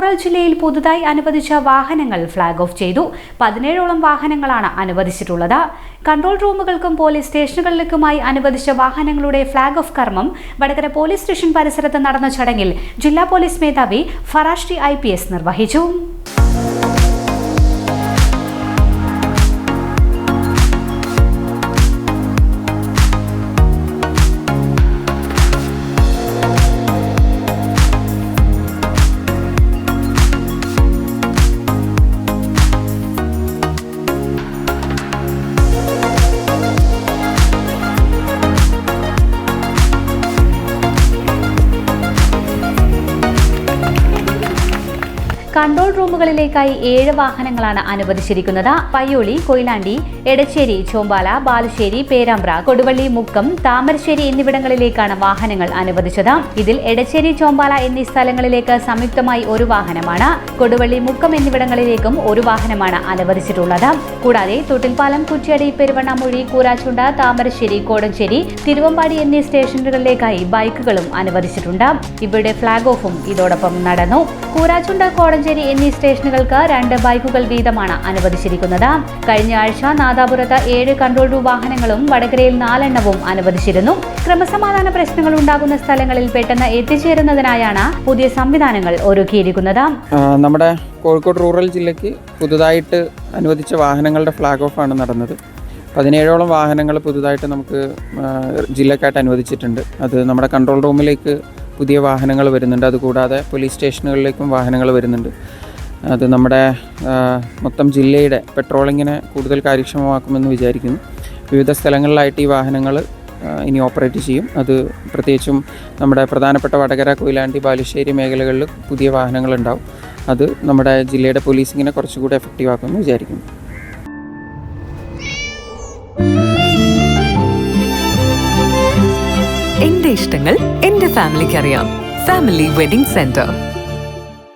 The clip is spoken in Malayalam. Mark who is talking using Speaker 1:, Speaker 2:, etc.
Speaker 1: റൂറൽ ജില്ലയിൽ പുതുതായി അനുവദിച്ച വാഹനങ്ങൾ ഫ്ളാഗ് ഓഫ് ചെയ്തു. 17ഓളം വാഹനങ്ങളാണ് അനുവദിച്ചിട്ടുള്ളത്. കൺട്രോൾ റൂമുകൾക്കും പോലീസ് സ്റ്റേഷനുകളിലേക്കുമായി അനുവദിച്ച വാഹനങ്ങളുടെ ഫ്ളാഗ് ഓഫ് കർമ്മം വടകര പോലീസ് സ്റ്റേഷൻ പരിസരത്ത് നടന്ന ചടങ്ങിൽ ജില്ലാ പോലീസ് മേധാവി ഫറാഷ് ടി IPS നിർവഹിച്ചു. കൺട്രോൾ റൂമുകളിലേക്കായി 7 വാഹനങ്ങളാണ് അനുവദിച്ചിരിക്കുന്നത്. പയ്യോളി, കൊയിലാണ്ടി, എടച്ചേരി, ചോമ്പാല, ബാലുശ്ശേരി, പേരാമ്പ്ര, കൊടുവള്ളി, മുക്കം, താമരശ്ശേരി എന്നിവിടങ്ങളിലേക്കാണ് വാഹനങ്ങൾ അനുവദിച്ചത്. ഇതിൽ എടച്ചേരി, ചോമ്പാല എന്നീ സ്ഥലങ്ങളിലേക്ക് സംയുക്തമായി 1 വാഹനമാണ്. കൊടുവള്ളി, മുക്കം എന്നിവിടങ്ങളിലേക്കും 1 വാഹനമാണ് അനുവദിച്ചിട്ടുള്ളത്. കൂടാതെ തൊട്ടിൽപ്പാലം, കുറ്റ്യാടി, പെരുവണ്ണാമൊഴി, കൂരാച്ചുണ്ട, താമരശ്ശേരി, കോടഞ്ചേരി, തിരുവമ്പാടി എന്നീ സ്റ്റേഷനുകളിലേക്കായി ബൈക്കുകളും അനുവദിച്ചിട്ടുണ്ട്. ഇവയുടെ ഫ്ളാഗ് ഓഫും ഇതോടൊപ്പം നടന്നു. കൂരാച്ചുണ്ട, കോടഞ്ചേരി എന്നീ സ്റ്റേഷനുകൾക്ക് 2 ബൈക്കുകൾ വീതമാണ് അനുവദിച്ചിരിക്കുന്നത്. കഴിഞ്ഞ ആഴ്ച നാദാപുരത്ത് 7 കൺട്രോൾ റൂം വാഹനങ്ങളും വടകരയിൽ 4 എണ്ണവും അനുവദിച്ചിരുന്നു. ക്രമസമാധാന പ്രശ്നങ്ങൾ ഉണ്ടാകുന്ന സ്ഥലങ്ങളിൽ പെട്ടെന്ന് എത്തിച്ചേരുന്നതിനായാണ് പുതിയ സംവിധാനങ്ങൾ ഒരുക്കിയിരിക്കുന്നത്.
Speaker 2: നമ്മുടെ കോഴിക്കോട് റൂറൽ ജില്ലയ്ക്ക് പുതുതായിട്ട് അനുവദിച്ച വാഹനങ്ങളുടെ ഫ്ളാഗ് ഓഫ് ആണ് നടന്നത്. 17ഓളം വാഹനങ്ങൾ പുതുതായിട്ട് നമുക്ക് ജില്ലക്കായിട്ട് അനുവദിച്ചിട്ടുണ്ട്. അത് നമ്മുടെ കൺട്രോൾ റൂമിലേക്ക് പുതിയ വാഹനങ്ങൾ വരുന്നുണ്ട്. അതുകൂടാതെ പോലീസ് സ്റ്റേഷനുകളിലേക്കും വാഹനങ്ങൾ വരുന്നുണ്ട്. അത് നമ്മുടെ മൊത്തം ജില്ലയുടെ പെട്രോളിങ്ങിനെ കൂടുതൽ കാര്യക്ഷമമാക്കുമെന്ന് വിചാരിക്കുന്നു. വിവിധ സ്ഥലങ്ങളിലായിട്ട് ഈ വാഹനങ്ങൾ ഇനി ഓപ്പറേറ്റ് ചെയ്യും. അത് പ്രത്യേകിച്ചും നമ്മുടെ പ്രധാനപ്പെട്ട വടകര, കൊയിലാണ്ടി, ബാലുശ്ശേരി മേഖലകളിൽ പുതിയ വാഹനങ്ങളുണ്ടാവും. അത് നമ്മുടെ ജില്ലയുടെ പോലീസിങ്ങിനെ കുറച്ചുകൂടി എഫക്റ്റീവ് ആക്കുമെന്ന് വിചാരിക്കുന്നു.
Speaker 3: എന്റെ ഇഷ്ടങ്ങൾ എന്റെ ഫാമിലിക്ക് അറിയാം. Family wedding centre.